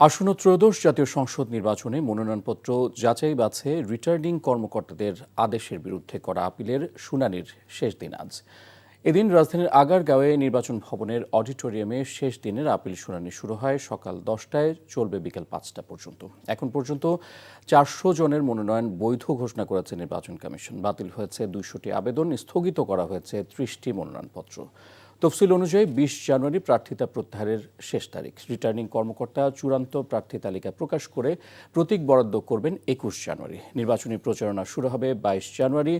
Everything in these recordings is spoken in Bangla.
আসন্ন ত্রয়োদশ জাতীয় সংসদ নির্বাচনে মনোনয়নপত্র যাচাই বাছাই রিটার্নিং কর্মকর্তাদের আদেশের বিরুদ্ধে করা আপিলের শুনানির শেষ দিন আজ। এদিন রাজধানীর আগারগাঁওয়ে নির্বাচন ভবনের অডিটোরিয়ামে শেষ দিনের আপিল শুনানি শুরু হয় সকাল 10টায়, চলবে বিকেল 5টা পর্যন্ত। এখন পর্যন্ত 400 জনের মনোনয়ন বৈধ ঘোষণা করেছে নির্বাচন কমিশন। বাতিল হয়েছে 200টি আবেদন, স্থগিত করা হয়েছে 30টি মনোনয়নপত্র। তফসিল অনুযায়ী 20 জানুয়ারি প্রার্থিতা প্রত্যাহারের শেষ তারিখ। রিটার্নিং কর্মকর্তা চূড়ান্ত প্রার্থী তালিকা প্রকাশ করে প্রতীক বরাদ্দ করবেন 21 জানুয়ারি। নির্বাচনী প্রচারণা শুরু হবে 22 জানুয়ারি।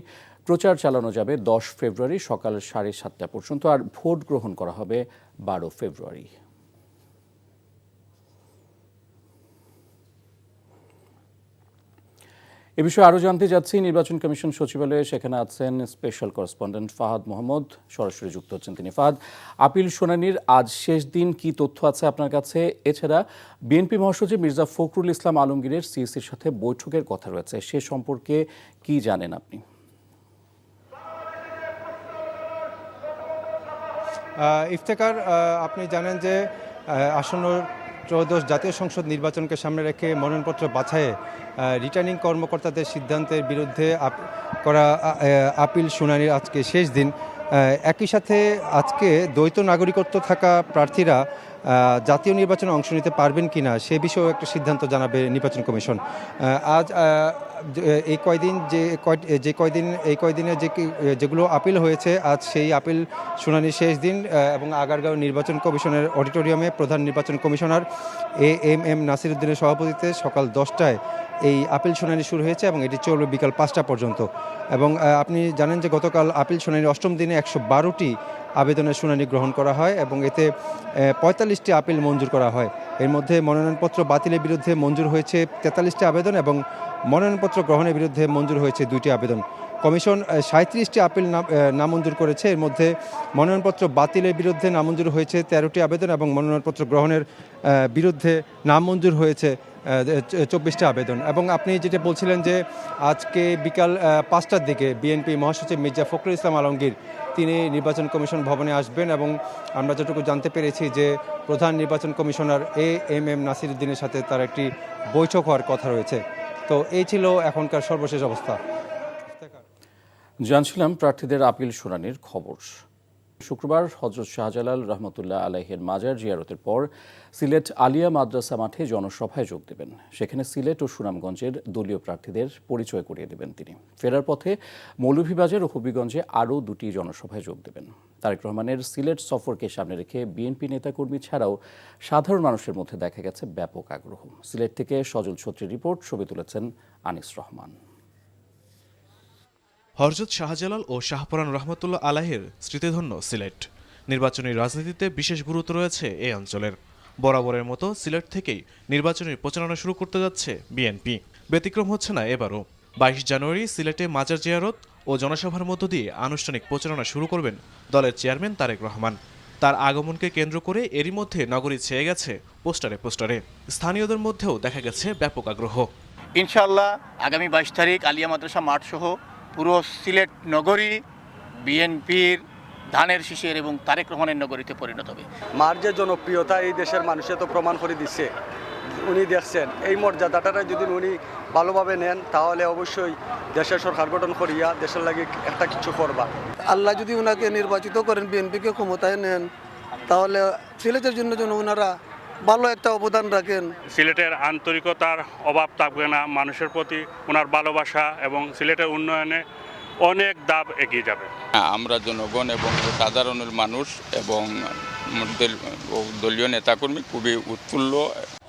প্রচার চালানো যাবে 10 ফেব্রুয়ারি সকাল 7:30 পর্যন্ত, আর ভোট গ্রহণ করা হবে 12 ফেব্রুয়ারি। এ বিষয়ে আরও জানতে যাচ্ছি নির্বাচন কমিশন সচিবালয়ে, সেখানে আছেন স্পেশাল করেসপন্ডেন্ট ফাহাদ মোহাম্মদ, সরাসরি যুক্ত হচ্ছেন তিনি। ফাহাদ, আপিল শুনানির আজ শেষ দিন, কি তথ্য আছে আপনার কাছে? এছাড়া বিএনপি মহাসচিব মির্জা ফখরুল ইসলাম আলমগীরের সিইসির সাথে বৈঠকের কথা রয়েছে, সে সম্পর্কে কি জানেন আপনি? ইফতেখার, আপনি জানেন যে আসন্ন ত্রয়োদশ জাতীয় সংসদ নির্বাচনকে সামনে রেখে মনোনয়নপত্র বাছাইয়ে রিটার্নিং কর্মকর্তাদের সিদ্ধান্তের বিরুদ্ধে করা আপিল শুনানির আজকে শেষ দিন। একই সাথে আজকে দ্বৈত নাগরিকত্ব থাকা প্রার্থীরা জাতীয় নির্বাচনে অংশ নিতে পারবেন কিনা সে বিষয়েও একটা সিদ্ধান্ত জানাবে নির্বাচন কমিশন। আজ এই কয়দিনে যেগুলো আপিল হয়েছে, আজ সেই আপিল শুনানি শেষ দিন এবং আগারগাঁও নির্বাচন কমিশনের অডিটোরিয়ামে প্রধান নির্বাচন কমিশনার এম নাসির উদ্দিনের সভাপতিত্বে সকাল 10টায় এই আপিল শুনানি শুরু হয়েছে এবং এটি চলবে বিকাল 5টা পর্যন্ত। এবং আপনি জানেন যে গতকাল আপিল শুনানির 8ম দিনে 112টি আবেদনের শুনানি গ্রহণ করা হয় এবং এতে 45টি আপিল মঞ্জুর করা হয়। এর মধ্যে মনোনয়নপত্র বাতিলের বিরুদ্ধে মঞ্জুর হয়েছে 43টি আবেদন এবং মনোনয়নপত্র গ্রহণের বিরুদ্ধে মঞ্জুর হয়েছে 2টি আবেদন। কমিশন 37টি আপিল নামঞ্জুর করেছে। এর মধ্যে মনোনয়নপত্র বাতিলের বিরুদ্ধে নামঞ্জুর হয়েছে 13টি আবেদন এবং মনোনয়নপত্র গ্রহণের বিরুদ্ধে নামঞ্জুর হয়েছে 24টি আবেদন। এবং আপনি যেটা বলছিলেন যে আজকে বিকাল 5টার দিকে বিএনপি মহাসচিব মির্জা ফখরুল ইসলাম আলমগীর তিনি নির্বাচন কমিশন ভবনে আসবেন এবং আমরা যতটুকু জানতে পেরেছি যে প্রধান নির্বাচন কমিশনার এম নাসির উদ্দিনের সাথে তার একটি বৈঠক হওয়ার কথা রয়েছে। তো এই ছিল এখনকার সর্বশেষ অবস্থা। জানছিলাম প্রার্থীদের আপিল শুনানির খবর। শুক্রবার হযরত শাহজালাল রহমতুল্লাহ আলাইহির মাজার জিয়ারতের পর সিলেট আলিয়া মাদ্রাসা মাঠে জনসভায় যোগ দেবেন। সেখানে সিলেট ও সুনামগঞ্জের দলীয় প্রার্থীদের পরিচয় করিয়ে দেবেন তিনি। ফেরার পথে মৌলভীবাজার ও হবিগঞ্জে আরও 2টি জনসভায় যোগ দেবেন। তারেক রহমানের সিলেট সফরকে সামনে রেখে বিএনপি নেতাকর্মী ছাড়াও সাধারণ মানুষের মধ্যে দেখা গেছে ব্যাপক আগ্রহ। সিলেট থেকে সজল ছত্রীর রিপোর্ট, ছবি তুলেছেন আনিস রহমান। হযরত শাহজালাল ও শাহপরান রহমতুল্লাহ আলাইহির স্মৃতিধন্য সিলেট। নির্বাচনী রাজনীতিতে বিশেষ গুরুত্ব রয়েছে এই অঞ্চলের। বরাবরের মতো সিলেট থেকেই নির্বাচনী প্রচারণা শুরু করতে যাচ্ছে বিএনপি। ব্যতিক্রম হচ্ছে না এবারও। 22 জানুয়ারি সিলেটে মাজার জিয়ারত ও জনসভার মধ্য দিয়ে আনুষ্ঠানিক প্রচারণা শুরু করবেন দলের চেয়ারম্যান তারেক রহমান। তার আগমনকে কেন্দ্র করে এরই মধ্যে নগরী ছেয়ে গেছে পোস্টারে। স্থানীয়দের মধ্যেও দেখা গেছে ব্যাপক আগ্রহ। ইনশাআল্লাহ আগামী 22 তারিখ আলিয়া মাদ্রাসা মাঠ সহ পুরো সিলেট নগরী বিএনপির ধানের শীষের এবং তারেক রহমানের নগরীতে পরিণত হবে। মার যে জনপ্রিয়তা এই দেশের মানুষে তো প্রমাণ করে দিচ্ছে, উনি দেখছেন এই মর্যাদাটা যদি উনি ভালোভাবে নেন তাহলে অবশ্যই দেশের সরকার গঠন করিয়া দেশের লাগে একটা কিছু করবা। আল্লাহ যদি ওনাকে নির্বাচিত করেন, বিএনপিকে ক্ষমতায় নেন, তাহলে সিলেটের জন্য যেন ওনারা ভালো একটা অবদান রাখেন। সিলেটের আন্তরিকতার অভাব থাকবে না, মানুষের প্রতি ওনার ভালোবাসা এবং সিলেটের উন্নয়নে অনেক ধাপ এগিয়ে যাবে। আমরা জনগণ এবং সাধারণের মানুষ এবং দলীয় নেতাকর্মী খুবই উৎফুল্ল।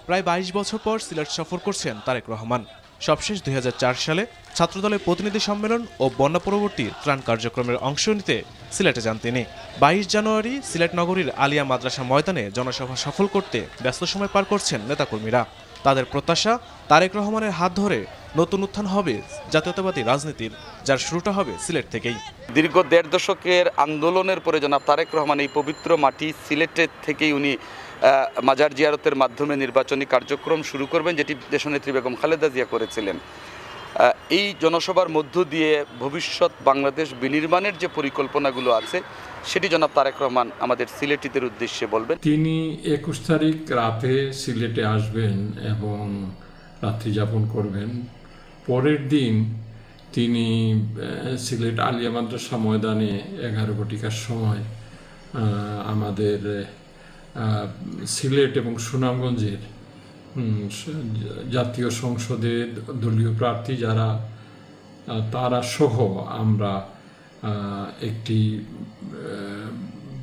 প্রায় 22 বছর পর সিলেট সফর করছেন তারেক রহমান। সবশেষ 2004 সালে ছাত্রদলের প্রতিনিধি সম্মেলন ও বন্যা পরবর্তী ত্রাণ কার্যক্রমের অংশ নিতে সিলেটে যান তিনি। 22 জানুয়ারি সিলেট নগরীর আলিয়া মাদ্রাসা ময়দানে জনসভা সফল করতে ব্যস্ত সময় পার করছেন নেতাকর্মীরা। তাদের প্রত্যাশা, তারেক রহমানের হাত ধরে নতুন উত্থান হবে জাতীয়তাবাদী রাজনীতির, যার শুরুটা হবে সিলেট থেকেই। দীর্ঘ 1.5 দশকের আন্দোলনের পরে জনাব তারেক রহমান এই পবিত্র মাটি সিলেটের থেকেই উনি মাজার জিয়ারতের মাধ্যমে নির্বাচনী কার্যক্রম শুরু করবেন, যেটি দেশনেত্রী বেগম খালেদা জিয়া করেছিলেন। এই জনসভার মধ্য দিয়ে ভবিষ্যৎ বাংলাদেশ বিনির্মাণের যে পরিকল্পনাগুলো আছে সেটি জনাব তারেক রহমান আমাদের সিলেটিদের উদ্দেশ্যে বলবেন। তিনি 21 তারিখ রাতে সিলেটে আসবেন এবং রাত্রি যাপন করবেন। পরের দিন তিনি সিলেট আলিয়া মাদ্রাসা ময়দানে 11 ঘটিকার সময় আমাদের সিলেট এবং সুনামগঞ্জের জাতীয় সংসদে দলীয় প্রার্থী যারা তারা সহ আমরা একটি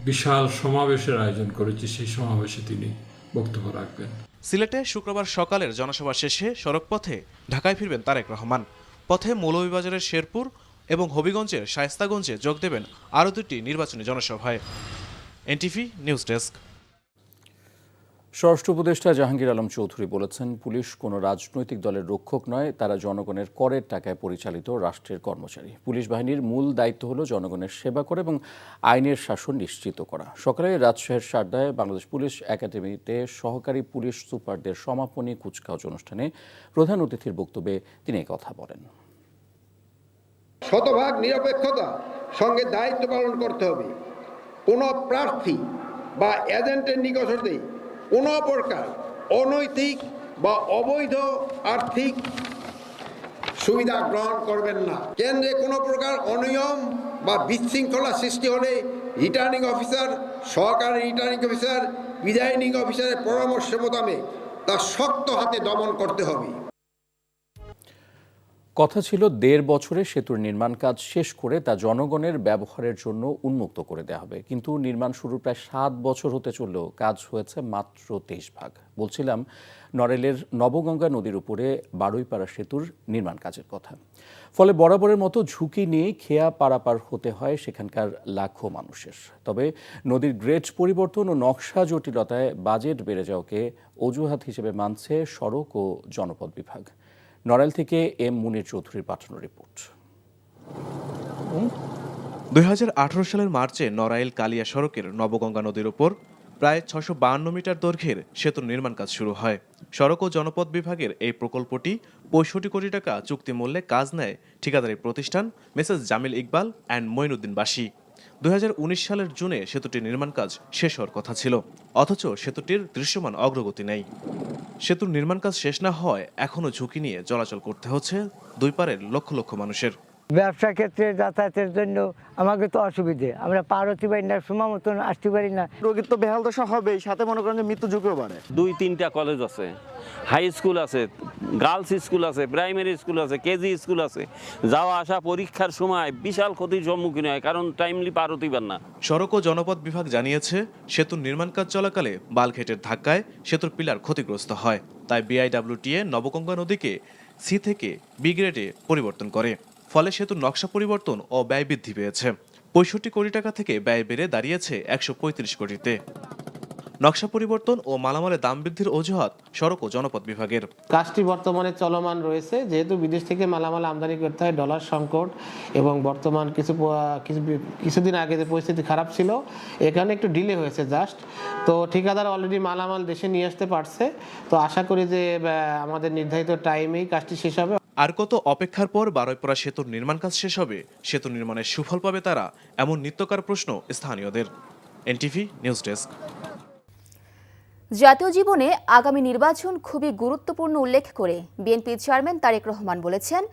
বিশাল সমাবেশের আয়োজন করেছি। সেই সমাবেশে তিনি বক্তব্য রাখবেন। সিলেটে শুক্রবার সকালের জনসভা শেষে সড়কপথে ঢাকায় ফিরবেন তারেক রহমান। পথে মৌলভীবাজারের শেরপুর এবং হবিগঞ্জের শায়েস্তাগঞ্জে যোগ দেবেন আরও দুটি নির্বাচনী জনসভায়। NTV news desk. স্বরাষ্ট্র উপদেষ্টা জাহাঙ্গীর আলম চৌধুরী বলেছেন, পুলিশ কোনো রাজনৈতিক দলের রক্ষক নয়, তারা জনগণের করের টাকায় পরিচালিত রাষ্ট্রের কর্মচারী। পুলিশ বাহিনীর মূল দায়িত্ব হলো জনগণের সেবা করা এবং আইনের শাসন নিশ্চিত করা। সকালে রাজশাহীর সারদায় বাংলাদেশ পুলিশ একাডেমিতে সহকারী পুলিশ সুপারদের সমাপনী কুচকাওয়াজ অনুষ্ঠানে প্রধান অতিথির বক্তব্যে তিনি কথা বলেন। শতভাগ নিরপেক্ষতা সঙ্গে দায়িত্ব পালন করতে হবে। কোনো প্রার্থী বা এজেন্টের নিকট হতে কোনো প্রকার অনৈতিক বা অবৈধ আর্থিক সুবিধা গ্রহণ করবেন না। কেন্দ্রে কোনো প্রকার অনিয়ম বা বিশৃঙ্খলা সৃষ্টি হলে রিটার্নিং অফিসার, সহকারী রিটার্নিং অফিসার, প্রিজাইডিং অফিসারের পরামর্শ মোতাবেক তা শক্ত হাতে দমন করতে হবে। কথা ছিল 1.5 বছরে সেতুর নির্মাণ কাজ শেষ করে তা জনগণের ব্যবহারের জন্য উন্মুক্ত করে দেওয়া হবে, কিন্তু নির্মাণ শুরুর প্রায় 7 বছর হতে চললেও কাজ হয়েছে মাত্র 23 ভাগ। বলছিলাম নড়াইলের নবগঙ্গা নদীর উপরে বারুইপাড়া সেতুর নির্মাণ কাজের কথা। ফলে বরাবরের মতো ঝুঁকি নিয়ে খেয়া পারাপার হতে হয় সেখানকার লাখো মানুষের। তবে নদীর গ্রেড পরিবর্তন ও নকশা জটিলতায় বাজেট বেড়ে যাওয়াকে অজুহাত হিসেবে মানছে সড়ক ও জনপথ বিভাগ। নড়াইল থেকে এম মুনির চৌধুরীর পাঠানো রিপোর্ট। 2018 সালের মার্চে নড়াইল কালিয়া সড়কের নবগঙ্গা নদীর উপর প্রায় 652 মিটার দৈর্ঘ্যের সেতুর নির্মাণ কাজ শুরু হয়। সড়ক ও জনপথ বিভাগের এই প্রকল্পটি 65 কোটি টাকা চুক্তি মূল্যে কাজ নেয় ঠিকাদারি প্রতিষ্ঠান মেসেজ জামিল ইকবাল অ্যান্ড মঈনুদ্দিন বাসী। 2019 সালের জুনে সেতুটির নির্মাণ কাজ শেষ হওয়ার কথা ছিল, অথচ সেতুটির দৃশ্যমান অগ্রগতি নেই। সেতুর নির্মাণ কাজ শেষ না হওয়ায় এখনও ঝুঁকি নিয়ে চলাচল করতে হচ্ছে দুই পারের লক্ষ লক্ষ মানুষের। ব্যবসা ক্ষেত্রে যাতায়াতের জন্য আমাকে তো অসুবিধে, আমরা পার হতে পারি না, সময় মতন আসতে পারি না। রোগীর তো বেহাল দশা হবেই, সাথে মনে করেন যে মৃত্যু ঝুঁকিও বাড়ে। 2-3টা কলেজ আছে, হাই স্কুল আছে, গার্লস স্কুল আছে, প্রাইমারি স্কুল আছে, কেজি স্কুল আছে। যাওয়া আসা পরীক্ষার সময় বিশাল ক্ষতির সম্মুখীন হয়, কারণ টাইমলি পার হতে পার না। সড়ক ও জনপথ বিভাগ জানিয়েছে, সেতুর নির্মাণ কাজ চলাকালে বালঘেটের ধাক্কায় সেতুর পিলার ক্ষতিগ্রস্ত হয়। তাই বিআইডব্লিউটিএ নবগঙ্গা নদীকে সি থেকে বি গ্রেডে পরিবর্তন করে। ফলে সেতুর নকশা পরিবর্তন ও ব্যয় বৃদ্ধি পেয়েছে। 65 কোটি টাকা থেকে ব্যয় বেড়ে দাঁড়িয়েছে 135 কোটিতে। নকশা পরিবর্তন ও মালামালের দাম বৃদ্ধির অজুহাত সড়ক ও জনপথ বিভাগের। কাজটি বর্তমানে চলমান রয়েছে, যেহেতু বিদেশ থেকে মালামাল আমদানি করতে হয়, ডলার সংকট এবং বর্তমান কিছুদিন আগে যে পরিস্থিতি খারাপ ছিল, এখানে একটু ডিলে হয়েছে জাস্ট। তো ঠিকাদার অলরেডি মালামাল দেশে নিয়ে আসতে পারছে। তো আশা করি যে আমাদের নির্ধারিত টাইমেই কাজটি শেষ হবে। আর কত অপেক্ষার পর বারুইপাড়া সেতুর নির্মাণ কাজ শেষ হবে, সেতু নির্মাণের সুফল পাবে তারা, এমন নিত্যকার প্রশ্ন স্থানীয়দের। NTV news desk. জাতীয় জীবনে আগামী নির্বাচন খুবই গুরুত্বপূর্ণ উল্লেখ করে বিএনপি চেয়ারম্যান তারেক রহমান বলেছেন,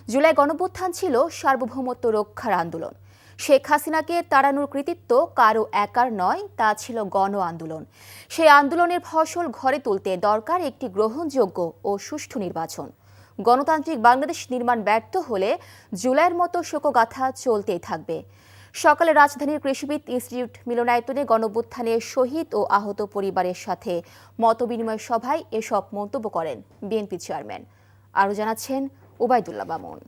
জুলাই গণঅভ্যুত্থান ছিল সার্বভৌমত্ব রক্ষার আন্দোলন। শেখ হাসিনাকে তাড়ানোর কৃতিত্ব কারো একার নয়, তা ছিল গণ আন্দোলন। সেই আন্দোলনের ফসল ঘরে তুলতে দরকার একটি গ্রহণযোগ্য ও সুষ্ঠু নির্বাচন। গণতান্ত্রিক বাংলাদেশ নির্মাণ ব্যর্থ হলে জুলাইয়ের মতো শোকগাথা চলতেই থাকবে। সকালে রাজধানীর কৃষিবিদ ইনস্টিটিউট মিলনায়তনে গণঅভ্যুত্থানে শহীদ ও আহত পরিবারের সাথে মতবিনিময় সভায় এসব মন্তব্য করেন বিএনপি চেয়ারম্যান। আরও জানাচ্ছেন ওবায়দুল্লাহ মামুন।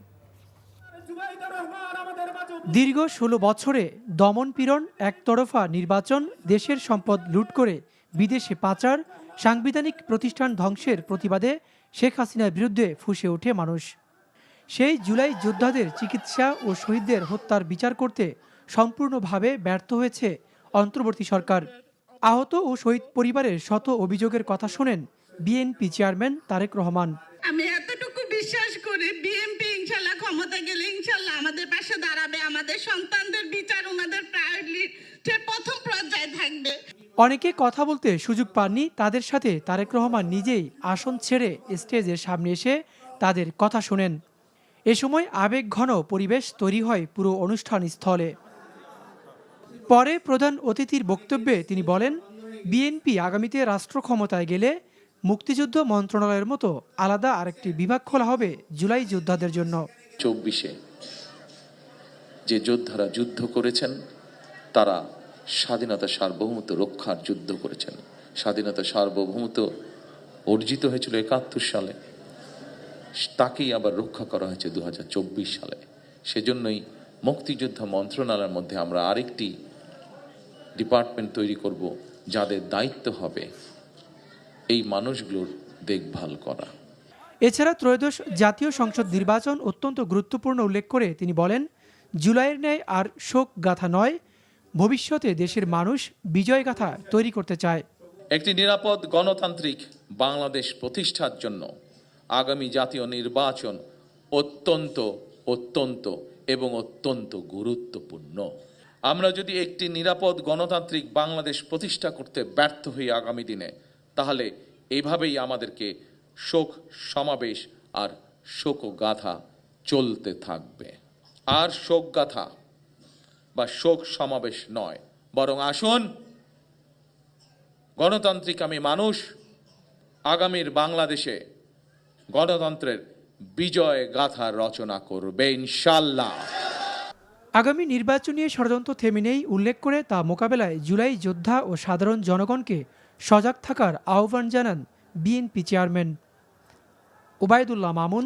দীর্ঘ 16 বছরে দমনপীড়ন, একতরফা নির্বাচন, দেশের সম্পদ লুট করে বিদেশে পাচার, সাংবিধানিক প্রতিষ্ঠান ধ্বংসের প্রতিবাদে শেখ হাসিনার বিরুদ্ধে ফুঁসে ওঠে মানুষ। সেই জুলাই যোদ্ধাদের চিকিৎসা ও শহীদদের হত্যার বিচার করতে সম্পূর্ণভাবে ব্যর্থ হয়েছে অন্তর্বর্তী সরকার। আহত ও শহীদ পরিবারের শত অভিযোগের কথা শোনেন বিএনপি চেয়ারম্যান তারেক রহমান। আমি এতটুকু বিশ্বাস করি, বিএনপি ক্ষমতা গেলে ইনশাল্লাহ আমাদের পাশে দাঁড়াবে, আমাদের সন্তানদের বিচার ওনাদের প্রায়োরিটির প্রথম পর্যায়ে থাকবে। অনেকে কথা বলতে সুযোগ পাননি, তাদের সাথে তারেক রহমান নিজেই আসন ছেড়ে স্টেজের সামনে এসে তাদের কথা শোনেন। এ সময় আবেগঘন পরিবেশ তৈরি হয় পুরো অনুষ্ঠান স্থলে। পরে প্রধান অতিথির বক্তব্যে তিনি বলেন, বিএনপি আগামীতে রাষ্ট্র ক্ষমতায় গেলে মুক্তিযুদ্ধ মন্ত্রণালয়ের মতো আলাদা আরেকটি বিভাগ খোলা হবে জুলাই যোদ্ধাদের জন্য। 24-এ যে যোদ্ধারা যুদ্ধ করেছেন তারা স্বাধীনতা সার্বভৌমত্ব রক্ষার যুদ্ধ করেছেন। স্বাধীনতা সার্বভৌমত্ব অর্জিত হয়েছিল 71 সালে, তাকেই আবার রক্ষা করা হয়েছে 2024 সালে। সেজন্যই মুক্তিযোদ্ধা মন্ত্রণালয়ের মধ্যে আমরা আরেকটি ডিপার্টমেন্ট তৈরি করব, যাদের দায়িত্ব হবে এই মানুষগুলোর দেখভাল করা। এছাড়া ত্রয়োদশ জাতীয় সংসদ নির্বাচন অত্যন্ত গুরুত্বপূর্ণ উল্লেখ করে তিনি বলেন, জুলাইয়ের ন্যায় আর শোক গাথা নয়, ভবিষ্যতে দেশের মানুষ বিজয় গাথা তৈরি করতে চায়। একটি নিরাপদ গণতান্ত্রিক বাংলাদেশ প্রতিষ্ঠার জন্য আগামী জাতীয় নির্বাচন অত্যন্ত অত্যন্ত এবং অত্যন্ত গুরুত্বপূর্ণ। আমরা যদি একটি নিরাপদ গণতান্ত্রিক বাংলাদেশ প্রতিষ্ঠা করতে ব্যর্থ হই আগামী দিনে, তাহলে এইভাবেই আমাদেরকে শোক সমাবেশ আর শোকগাথা চলতে থাকবে। আর শোকগাথা বা শোক সমাবেশ নয়, বরং আসুন গণতান্ত্রিক আমি মানুষ আগামীর বাংলাদেশে গণতন্ত্রের বিজয় গাথা রচনা করবে ইনশাল্লাহ। আগামী নির্বাচন নিয়ে ষড়যন্ত্র থেমে নেই উল্লেখ করে তা মোকাবেলায় জুলাই যোদ্ধা ও সাধারণ জনগণকে সজাগ থাকার আহ্বান জানান BNP chairman. Obaidullah Mamun,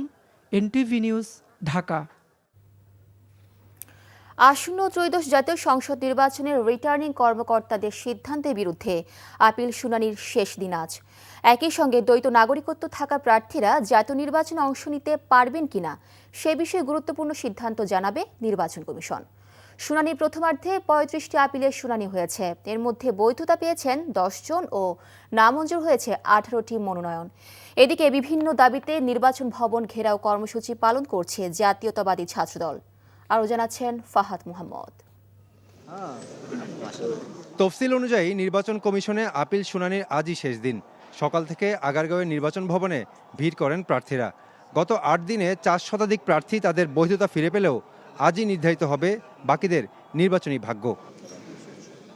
NTV news, Dhaka. আসন্ন ত্রয়োদশ জাতীয় সংসদ নির্বাচনের রিটার্নিং কর্মকর্তাদের সিদ্ধান্তের বিরুদ্ধে আপিল শুনানির শেষ দিন আজ। একই সঙ্গে দ্বৈত নাগরিকত্ব থাকা প্রার্থীরা জাতীয় নির্বাচনে অংশ নিতে পারবেন কিনা সে বিষয়ে গুরুত্বপূর্ণ সিদ্ধান্ত জানাবে নির্বাচন কমিশন। শুনানির প্রথমার্ধে 35টি আপিলের শুনানি হয়েছে। এর মধ্যে বৈধতা পেয়েছেন 10 জন ও নামঞ্জুর হয়েছে 18টি মনোনয়ন। এদিকে বিভিন্ন দাবিতে নির্বাচন ভবন ঘেরাও কর্মসূচি পালন করছে জাতীয়তাবাদী ছাত্রদল। আরও জানাচ্ছেন ফাহাদ মুহাম্মদ। তফসিল অনুযায়ী নির্বাচন কমিশনে আপিল শুনানির আজই শেষ দিন। সকাল থেকে আগারগাঁওয়ের নির্বাচন ভবনে ভিড় করেন প্রার্থীরা। গত 8 দিনে 4 শতাধিক প্রার্থী তাদের বৈধতা ফিরে পেলেও আজই নির্ধারিত হবে বাকিদের নির্বাচনী ভাগ্য।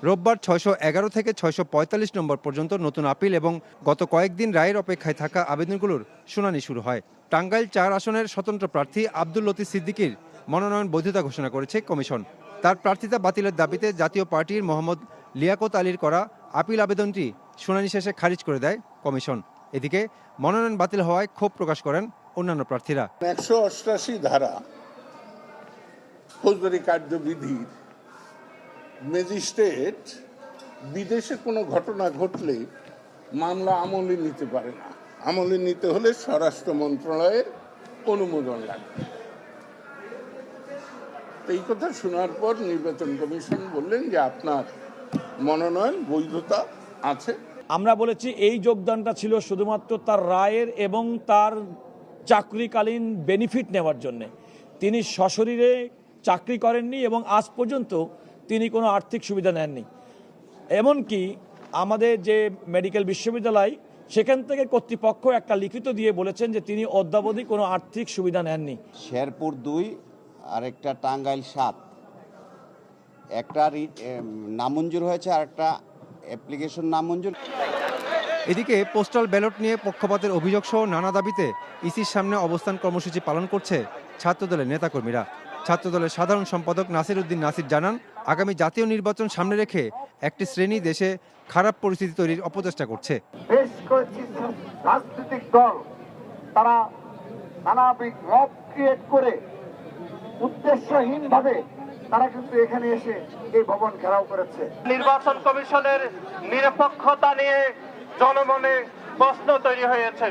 রোববার 611 থেকে 645 নম্বর পর্যন্ত নতুন আপিল এবং গত কয়েকদিন রায়ের অপেক্ষায় থাকা আবেদনগুলোর শুনানি শুরু হয়। টাঙ্গাইল 4 আসনের স্বতন্ত্র প্রার্থী আব্দুল লতিফ সিদ্দিকীর মনোনয়ন বৈধতা ঘোষণা করেছে কমিশন। তার প্রার্থিতা বাতিলের দাবিতে জাতীয় পার্টির মোহাম্মদ লিয়াকত আলীর করা আপিল আবেদনটি শুনানি শেষে খারিজ করে দেয় কমিশন। এদিকে মনোনয়ন বাতিল হওয়ায় ক্ষোভ প্রকাশ করেন অন্যান্য প্রার্থীরা। 188 ধারা ফৌজদারি কার্যবিধির ম্যাজিস্ট্রেট বিদেশে কোনো ঘটনা ঘটলে মামলা আমলে নিতে পারে না। আমলে নিতে হলে স্বরাষ্ট্র মন্ত্রণালয়ের অনুমোদন লাগবে। এই কথা শোনার পর নির্বাচন কমিশন বললেন যে আপনার মনোনয়ন বৈধতা আছে। আমরা বলেছি এই যোগদানটা ছিল শুধুমাত্র তার রায়ের এবং তার চাকরিকালীন বেনিফিট নেওয়ার জন্যে। তিনি সশরীরে চাকরি করেননি এবং আজ পর্যন্ত তিনি কোনো আর্থিক সুবিধা নেননি। এমনকি আমাদের যে মেডিকেল বিশ্ববিদ্যালয় সেখান থেকে কর্তৃপক্ষ একটা লিখিত দিয়ে বলেছেন যে তিনি অদ্যাবধি কোনো আর্থিক সুবিধা নেননি। শেরপুর 2 আর একটা টাঙ্গাইল 7, একটা নামঞ্জুর হয়েছে আর একটা অ্যাপ্লিকেশন নামঞ্জুর। এদিকে পোস্টাল ব্যালট নিয়ে পক্ষপাতের অভিযোগ সহ নানা দাবিতে ইসির সামনে অবস্থান কর্মসূচি পালন করছে ছাত্রদলের নেতাকর্মীরা। ছাত্রদলের সাধারণ সম্পাদক নাসির উদ্দিন নাসির জানান, আগামী জাতীয় নির্বাচন সামনে রেখে একটি শ্রেণী দেশে খারাপ পরিস্থিতি তৈরির অপচেষ্টা করছে। বেশ কয়েকটি রাজনৈতিক দল তারা নানাবিধ মব ক্রিয়েট করে উদ্দেশ্যহীনভাবে তারা কিন্তু এখানে এসে এই ভবন ঘেরাও করেছে। নির্বাচন কমিশনের নিরপেক্ষতা নিয়ে জনমনে প্রশ্ন তৈরি হয়েছে।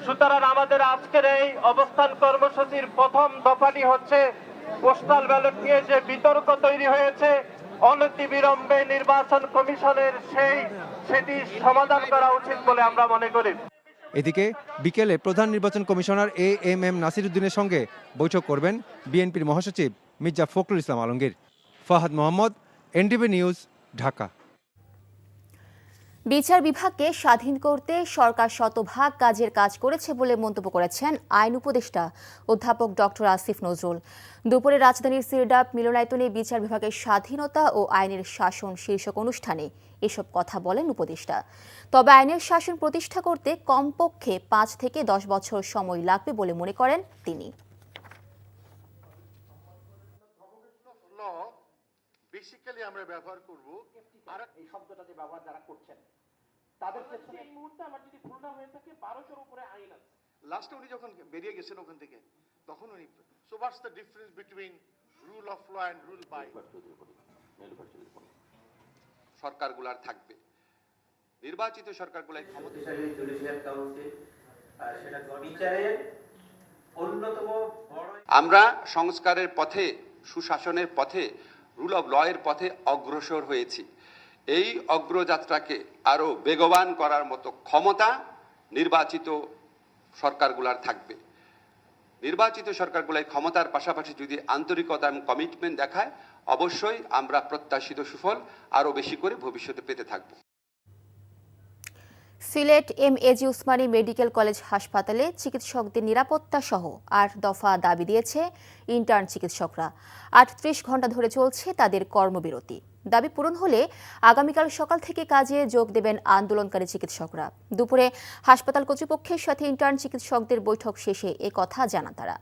সুতরাং আমাদের আজকের এই অবস্থান কর্মসূচির প্রথম দফাটি হচ্ছে পোস্টাল ব্যালট নিয়ে যে বিতর্ক তৈরি হয়েছে, অনতিবিলম্বে নির্বাচন কমিশনের সেটি সমাধান করা উচিত বলে আমরা মনে করি। এদিকে বিকেলে প্রধান নির্বাচন কমিশনার এএমএম নাসিরউদ্দিনের সঙ্গে বৈঠক করবেন বিএনপির মহাসচিব মির্জা ফখরুল ইসলাম আলমগীর। Fahad Mohammad, NTV news, Dhaka. বিচার বিভাগকে স্বাধীন করতে সরকার শতভাগ কাজের কাজ করেছে বলে মন্তব্য করেছেন আইন উপদেষ্টা অধ্যাপক ডক্টর আসিফ নজরুল। দুপুরে রাজধানীর সিরডাপ মিলনায়তনে বিচার বিভাগের স্বাধীনতা ও আইনের শাসন শীর্ষক অনুষ্ঠানে এসব কথা বলেন উপদেষ্টা। তবে আইনের শাসন প্রতিষ্ঠা করতে কমপক্ষে 5 থেকে 10 বছর সময় লাগবে বলে মনে করেন তিনি। বেসিক্যালি আমরা ব্যবহার করব আর এই শব্দটা যে ব্যবহার যারা করছেন তাদের ক্ষেত্রে এই মুহূর্তে আমার যদি ভুল না হয়ে থাকে 1200 এর উপরে আইন আছে। লাস্টে উনি যখন বেরিয়ে গেছেন ওখান থেকে তখন উনি so what's the difference between rule of law and rule by সরকারগুলার থাকবে, নির্বাচিত সরকারগুলাই ক্ষমতাশালী জুডিশিয়াল কাউন্সিল সেটা বিচারের অন্যতম বড়। আমরা সংস্কারের পথে, সুশাসনের পথে, রুল অফ ল এর পথে অগ্রসর হয়েছি। এই অগ্রযাত্রাকে আরো বেগবান করার মতো ক্ষমতা নির্বাচিত সরকারগুলার থাকবে। নির্বাচিত সরকারগুলাই ক্ষমতার পাশাপাশি যদি আন্তরিকতা এবং কমিটমেন্ট দেখায়, অবশ্যই আমরা প্রত্যাশিত সুফল আরো বেশি করে ভবিষ্যতে পেতে থাকব। Sylhet MAG Usmani medical college হাসপাতালে চিকিৎসকদের নিরাপত্তা সহ 8 দফা দাবি দিয়েছে ইন্টার্ন চিকিৎসকরা। 38 ঘন্টা ধরে চলছে তাদের কর্মবিরতি। দাবি পূরণ হলে আগামীকাল সকাল থেকে কাজে যোগ দেবেন আন্দোলনকারী চিকিৎসকরা। দুপুরে হাসপাতাল কর্তৃপক্ষের সাথে ইন্টার্ন চিকিৎসকদের বৈঠক শেষে কথা জানান তারা।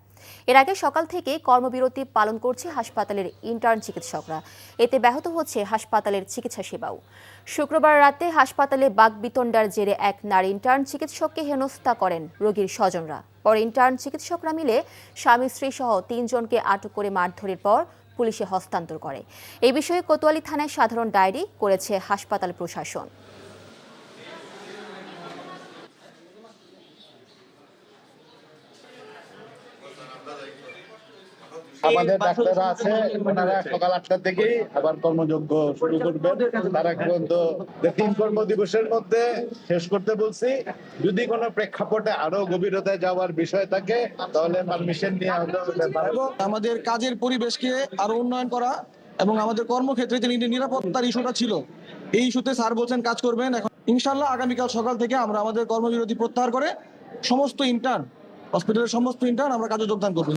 এর আগে সকাল থেকে কর্মবিরতি পালন করছে হাসপাতালের ইন্টার্ন চিকিৎসকরা। এতে ব্যাহত হচ্ছে হাসপাতালের চিকিৎসা সেবাও। শুক্রবার রাতে হাসপাতালে বাকবিতণ্ডার জেরে এক নারী ইন্টার্ন চিকিৎসককে হেনস্থা করেন রোগীর স্বজনরা। পরে ইন্টার্ন চিকিৎসকরা মিলে স্বামী স্ত্রী সহ 3 জনকে আটক করে মারধরের পর পুলিশে হস্তান্তর করে। এই বিষয়ে কোতোয়ালি থানায় সাধারণ ডায়েরি করেছে হাসপাতাল প্রশাসন। আমাদের ডাক্তাররা আছে, ওনারা সকাল 8টার থেকেই আবার কর্মযজ্ঞ শুরু করবেন। তারা পর্যন্ত 3 কর্মদিবসের মধ্যে শেষ করতে বলছি। যদি কোনো প্রেক্ষাপটে আরো গভীরতায় যাওয়ার বিষয় থাকে তাহলে পারমিশন নিয়ে আমাদের কাজের পরিবেশকে আরো উন্নয়ন করা এবং আমাদের কর্মক্ষেত্রে যে নিরাপত্তার ইস্যুটা ছিল, এই ইস্যুতে স্যার বলছেন কাজ করবেন। এখন ইনশাল্লাহ আগামীকাল সকাল থেকে আমরা আমাদের কর্মবিরতি প্রত্যাহার করে সমস্ত ইন্টার্ন, হসপিটালের সমস্ত ইন্টার্ন আমরা কাজে যোগদান করব।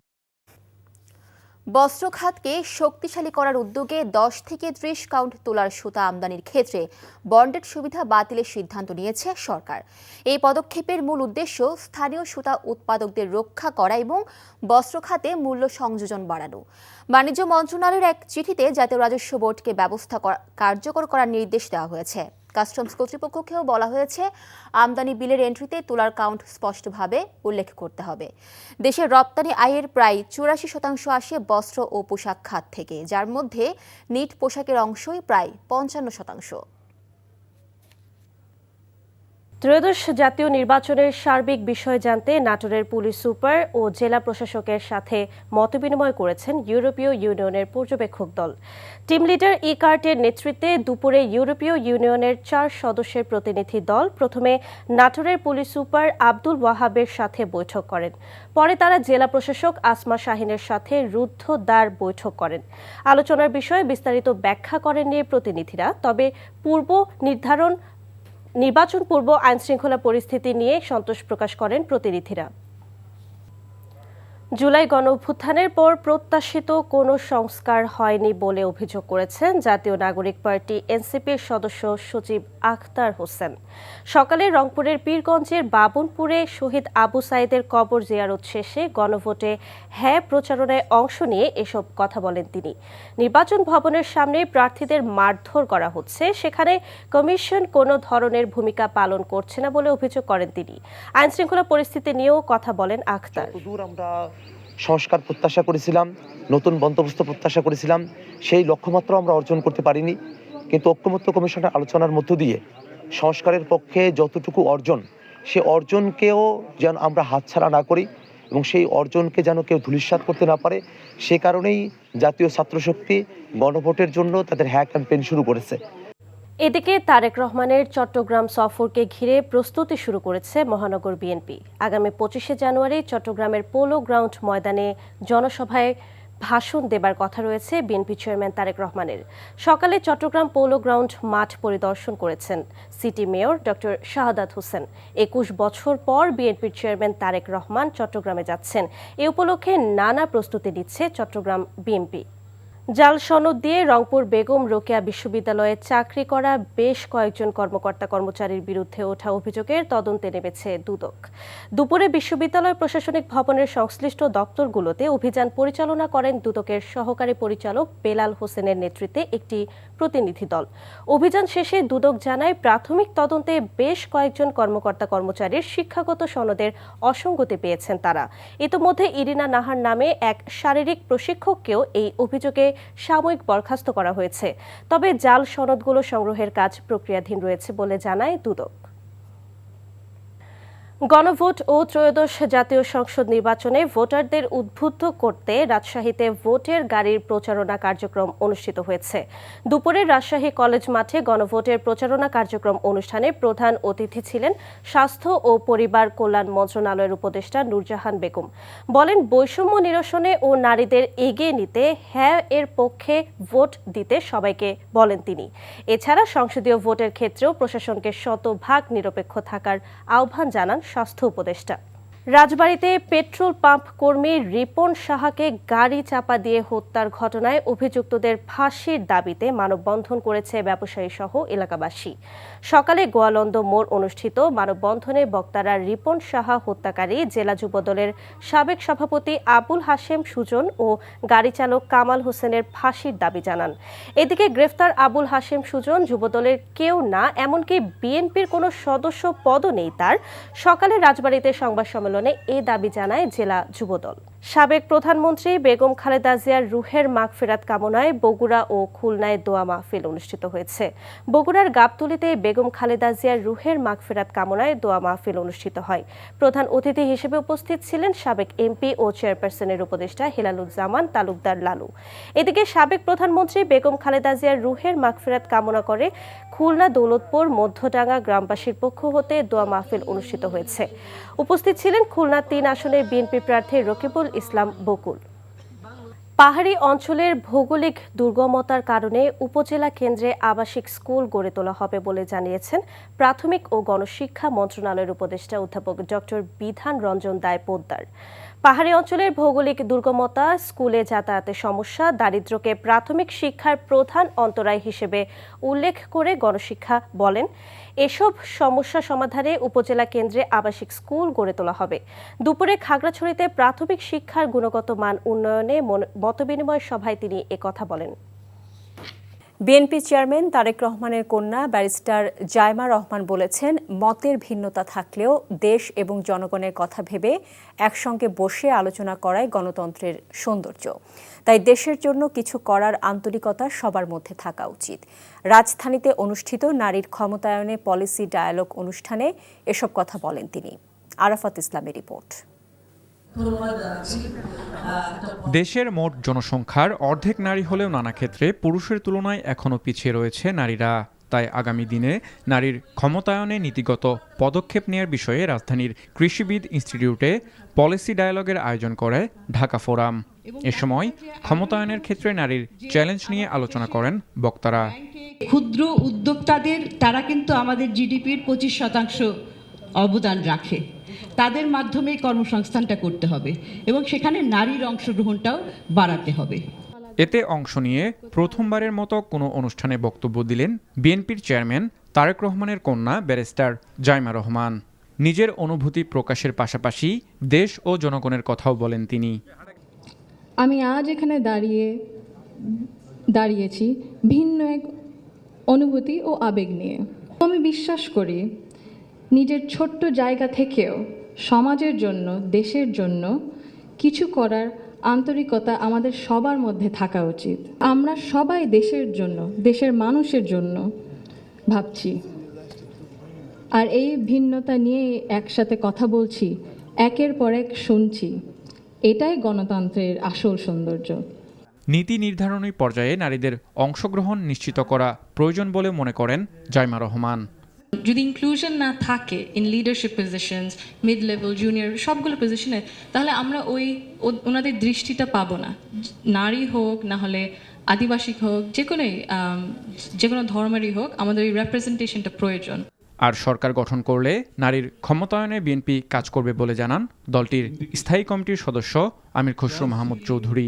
বস্ত্র খাতকে শক্তিশালী করার উদ্যোগে 10 থেকে 30 কাউন্ট তোলার সুতা আমদানির ক্ষেত্রে বন্ডেড সুবিধা বাতিলের সিদ্ধান্ত নিয়েছে সরকার। এই পদক্ষেপের মূল উদ্দেশ্য স্থানীয় সুতা উৎপাদকদের রক্ষা করা এবং বস্ত্র খাতে মূল্য সংযোজন বাড়ানো। বাণিজ্য মন্ত্রণালয়ের এক চিঠিতে জাতীয় রাজস্ব বোর্ডকে ব্যবস্থা কার্যকর করার নির্দেশ দেওয়া হয়েছে। কাস্টমস কর্তৃপক্ষকেও বলা হয়েছে আমদানি বিলের এন্ট্রিতে তোলার কাউন্ট স্পষ্টভাবে উল্লেখ করতে হবে। দেশের রপ্তানি আয়ের প্রায় 84% আসে বস্ত্র ও পোশাক খাত থেকে, যার মধ্যে নিট পোশাকের অংশই প্রায় 55%। ত্রয়োদশ জাতীয় নির্বাচনের সার্বিক বিষয় জানতে নাটোরের পুলিশ সুপার ও জেলা প্রশাসকের সাথে মতবিনিময় করেছেন ইউরোপীয় ইউনিয়নের পর্যবেক্ষক দল। টিম লিডার ইকার্টের নেতৃত্বে দুপুরে ইউরোপীয় ইউনিয়নের 4 সদস্যের প্রতিনিধি দল প্রথমে নাটোরের পুলিশ সুপার আব্দুল ওয়াহাবের সাথে বৈঠক করেন। পরে তারা জেলা প্রশাসক আসমা শাহিনের সাথে রুদ্ধদ্বার বৈঠক করেন। আলোচনার বিষয়ে বিস্তারিত ব্যাখ্যা করেননি প্রতিনিধিরা, তবে নির্বাচন পূর্ব আইনশৃঙ্খলা পরিস্থিতি নিয়ে সন্তোষ প্রকাশ করেন প্রতিনিধিরা। জুলাই গণঅভ্যুত্থানের পর প্রত্যাশিত কোনো সংস্কার হয়নি বলে অভিযোগ করেছেন জাতীয় নাগরিক পার্টি এনসিপির সদস্য সচিব আখতার হোসেন। সকালে রংপুরের পীরগঞ্জের বাবুনপুরে শহীদ আবু সাইদের কবর জিয়ারত শেষে গণভোটে হ্যাঁ প্রচারণায় অংশ নিয়ে এসব কথা বলেন তিনি। নির্বাচন ভবনের সামনে প্রার্থীদের মারধর করা হচ্ছে, সেখানে কমিশন কোনো ধরনের ভূমিকা পালন করছে না বলে অভিযোগ করেন তিনি। আইনশৃঙ্খলা পরিস্থিতি নিয়েও কথা বলেন আখতার। সংস্কার প্রত্যাশা করেছিলাম, নতুন বন্দোবস্ত প্রত্যাশা করেছিলাম, সেই লক্ষ্যমাত্রা আমরা অর্জন করতে পারিনি। কিন্তু ঐক্যমত্য কমিশনের আলোচনার মধ্য দিয়ে সংস্কারের পক্ষে যতটুকু অর্জন, সে অর্জনকেও যেন আমরা হাতছাড়া না করি এবং সেই অর্জনকে যেন কেউ ধূলিসাৎ করতে না পারে, সে কারণেই জাতীয় ছাত্রশক্তি গণভোটের জন্য তাদের হ্যাঁ ক্যাম্পেইন শুরু করেছে। এদিকে তারেক রহমানের চট্টগ্রাম সফরকে ঘিরে প্রস্তুতি শুরু করেছে মহানগর বিএনপি। আগামী 25শে জানুয়ারি চট্টগ্রামের পোলো গ্রাউন্ড ময়দানে জনসভায় ভাষণ দেবার কথা রয়েছে বিএনপি চেয়ারম্যান তারেক রহমানের। সকালে চট্টগ্রাম পোলো গ্রাউন্ড মাঠ পরিদর্শন করেছেন city mayor doctor Shahadat Hossain. 21 বছর পর বিএনপির চেয়ারম্যান তারেক রহমান চট্টগ্রামে যাচ্ছেন। এ উপলক্ষে নানা প্রস্তুতি নিচ্ছে চট্টগ্রাম বিএনপি। জাল সনদ দিয়ে রংপুর বেগম রোকেয়া বিশ্ববিদ্যালয়ে চাকরি করা বেশ কয়েকজন কর্মকর্তা কর্মচারীর বিরুদ্ধে ওঠা অভিযোগের তদন্তে নেমেছে দুদক। দুপুরে বিশ্ববিদ্যালয় প্রশাসনিক ভবনের সংশ্লিষ্ট দপ্তরগুলোতে অভিযান পরিচালনা করেন দুদকের সহকারী পরিচালক বেলাল হোসেনের নেতৃত্বে একটি প্রতিনিধি দল। অভিযান শেষে দুদক জানায় প্রাথমিক তদন্তে বেশ কয়েকজন কর্মকর্তা কর্মচারীর শিক্ষাগত সনদের অসঙ্গতি পেয়েছেন তারা। ইতোমধ্যে ইরিনা নাহার নামে এক শারীরিক প্রশিক্ষককেও এই অভিযোগে সাময়িক বরখাস্ত করা হয়েছে। তবে জাল সনদগুলো সংগ্রহের কাজ প্রক্রিয়াধীন রয়েছে বলে জানায় দুদক। গণভোট ও ত্রয়োদশ জাতীয় সংসদ নির্বাচনে ভোটারদের উদ্বুদ্ধ করতে রাজশাহীতে ভোটের গাড়ির প্রচারণা কার্যক্রম অনুষ্ঠিত হয়েছে। দুপুরে রাজশাহী কলেজ মাঠে গণভোটের প্রচারণা কার্যক্রম অনুষ্ঠানে প্রধান অতিথি ছিলেন স্বাস্থ্য ও পরিবার কল্যাণ মন্ত্রণালয়ের উপদেষ্টা নূরজাহান বেগম। বলেন, বৈষম্য নিরসনে ও নারীদের এগিয়ে নিতে হ্যাঁ এর পক্ষে ভোট দিতে সবাইকে বলেন তিনি। এছাড়া সংসদীয় ভোটের ক্ষেত্রেও প্রশাসনকে শতভাগ নিরপেক্ষ থাকার আহ্বান জানান স্বাস্থ্য উপদেষ্টা। রাজবাড়ীতে পেট্রোল পাম্প কর্মী রিপন সাহাকে গাড়ি চাপা দিয়ে হত্যার ঘটনায় অভিযুক্তদের ফাঁসির দাবিতে মানববন্ধন করেছে ব্যবসায়ী সহ এলাকাবাসী। সকালে গোয়ালন্দ মোড় অনুষ্ঠিত মানববন্ধনে বক্তারা রিপন সাহা হত্যাকারী জেলা যুবদলের সাবেক সভাপতি আবুল হাশেম সুজন ও গাড়ি চালক কামাল হোসেনের ফাঁসির দাবি জানান। এদিকে গ্রেফতার আবুল হাশেম সুজন যুবদলের কেউ না, এমনকি বিএনপির কোনো সদস্য পদও নেই তার। সকালে রাজবাড়ীতে সংবাদ সম্মেলনে এ দাবি জানায় জেলা যুবদল। সাবেক প্রধানমন্ত্রী বেগম খালেদা জিয়ার রুহের মাগফিরাত কামনায় বগুড়া ও খুলনায় দোয়া মাহফিল অনুষ্ঠিত হয়েছে। বগুড়ার গাবতলীতে বেগম খালেদা জিয়ার রুহের মাগফিরাত কামনায় দোয়া মাহফিল অনুষ্ঠিত হয়। প্রধান অতিথি হিসেবে উপস্থিত ছিলেন সাবেক এমপি ও চেয়ারপারসনের উপদেষ্টা হেলালুজ্জামান তালুকদার লালু। এদিকে সাবেক প্রধানমন্ত্রী বেগম খালেদা জিয়ার রুহের মাগফিরাত কামনা করে খুলনা দৌলতপুর মধ্যডাঙ্গা গ্রামবাসীর পক্ষ হতে দোয়া মাহফিল অনুষ্ঠিত হয়েছে। উপস্থিত ছিলেন খুলনা ৩ আসনের বিএনপি প্রার্থী রকিবুল ইসলাম বকুল। পাহাড়ি অঞ্চলের ভৌগোলিক দুর্গমতার কারণে উপজেলা কেন্দ্রে আবাসিক স্কুল গড়ে তোলা হবে বলে জানিয়েছেন প্রাথমিক ও গণশিক্ষা মন্ত্রণালয়ের উপদেষ্টা অধ্যাপক ডক্টর বিধান রঞ্জন দায় পোদ্দার। পাহাড়ি অঞ্চলের ভৌগোলিক দুর্গমতা, স্কুলে যাতায়াতের সমস্যা, দারিদ্র্যকে প্রাথমিক শিক্ষার প্রধান অন্তরায় হিসেবে উল্লেখ করে গণশিক্ষা বলেন, এসব সমস্যা সমাধানে উপজেলা কেন্দ্রে আবাসিক স্কুল গড়ে তোলা হবে। দুপুরে খাগড়াছড়িতে প্রাথমিক শিক্ষার গুণগত মান উন্নয়নে মতবিনিময় সভায় তিনি একথা বলেন। বিএনপি চেয়ারম্যান তারেক রহমানের কন্যা ব্যারিস্টার জায়মা রহমান বলেছেন, মতের ভিন্নতা থাকলেও দেশ এবং জনগণের কথা ভেবে একসঙ্গে বসে আলোচনা করাই গণতন্ত্রের সৌন্দর্য। তাই দেশের জন্য কিছু করার আন্তরিকতা সবার মধ্যে থাকা উচিত। রাজধানীতে অনুষ্ঠিত নারীর ক্ষমতায়নে পলিসি ডায়ালগ অনুষ্ঠানে এসব কথা বলেন তিনি। আরাফাত ইসলামের রিপোর্ট। দেশের মোট জনসংখ্যার অর্ধেক নারী হলেও নানা ক্ষেত্রে পুরুষের তুলনায় এখনও পিছিয়ে রয়েছে নারীরা। তাই আগামী দিনে নারীর ক্ষমতায়নে নীতিগত পদক্ষেপ নেওয়ার বিষয়ে রাজধানীর কৃষিবিদ ইনস্টিটিউটে পলিসি ডায়ালগের আয়োজন করে ঢাকা ফোরাম। এ সময় ক্ষমতায়নের ক্ষেত্রে নারীর চ্যালেঞ্জ নিয়ে আলোচনা করেন বক্তারা। ক্ষুদ্র উদ্যোক্তাদের, তারা কিন্তু আমাদের জিডিপির 25% অবদান রাখে। তাদের মাধ্যমে কর্মসংস্থানটা করতে হবে এবং সেখানে নারীর অংশগ্রহণটাও বাড়াতে হবে। এতে অংশ নিয়ে প্রথমবারের মতো কোনো অনুষ্ঠানে বক্তব্য দিলেন বিএনপির চেয়ারম্যান তারেক রহমানের কন্যা ব্যারিস্টার জায়মা রহমান। নিজের অনুভূতি প্রকাশের পাশাপাশি দেশ ও জনগণের কথাও বলেন তিনি। আমি আজ এখানে দাঁড়িয়েছি ভিন্ন এক অনুভূতি ও আবেগ নিয়ে। আমি বিশ্বাস করি নিজের ছোট্ট জায়গা থেকেও সমাজের জন্য, দেশের জন্য কিছু করার আন্তরিকতা আমাদের সবার মধ্যে থাকা উচিত। আমরা সবাই দেশের জন্য, দেশের মানুষের জন্য ভাবছি, আর এই ভিন্নতা নিয়ে একসাথে কথা বলছি, একের পর এক শুনছি। এটাই গণতন্ত্রের আসল সৌন্দর্য। নীতি নির্ধারণী পর্যায়ে নারীদের অংশগ্রহণ নিশ্চিত করা প্রয়োজন বলে মনে করেন জাইমা রহমান। যদি ইনক্লুশন না থাকে in leadership positions, mid level, junior সবগুলো পজিশনে, তাহলে আমরা ওনাদের দৃষ্টিটা পাবো না। নারী হোক না হলে আদিবাসী হোক, যে কোনো ধর্মেরই হোক, আমাদের এই রিপ্রেজেন্টেশনটা প্রয়োজন। আর সরকার গঠন করলে নারীর ক্ষমতায়নে বিএনপি কাজ করবে বলে জানান দলটির স্থায়ী কমিটির সদস্য আমির খসরু মাহমুদ চৌধুরী।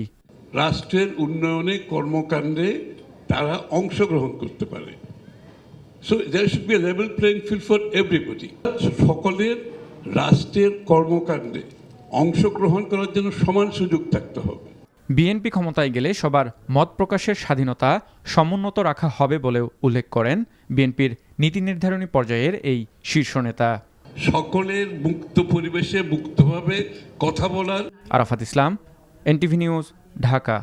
রাষ্ট্রের উন্নয়নে কর্মকাণ্ডে তারা অংশগ্রহণ করতে পারে। So there should be a level playing field for everybody. সকলের রাষ্ট্রের কর্মকাণ্ডে অংশগ্রহণ করার জন্য সমান সুযোগ থাকতে হবে। বিএনপি ক্ষমতায় গেলে সবার মত প্রকাশের স্বাধীনতা সমুন্নত রাখা হবে বলেও উল্লেখ করেন বিএনপির নীতি নির্ধারণী পর্যায়ের এই শীর্ষ নেতা। সকলের মুক্ত পরিবেশে মুক্তভাবে কথা বলার। আরাফাত ইসলাম, এনটিভি নিউজ, ঢাকা।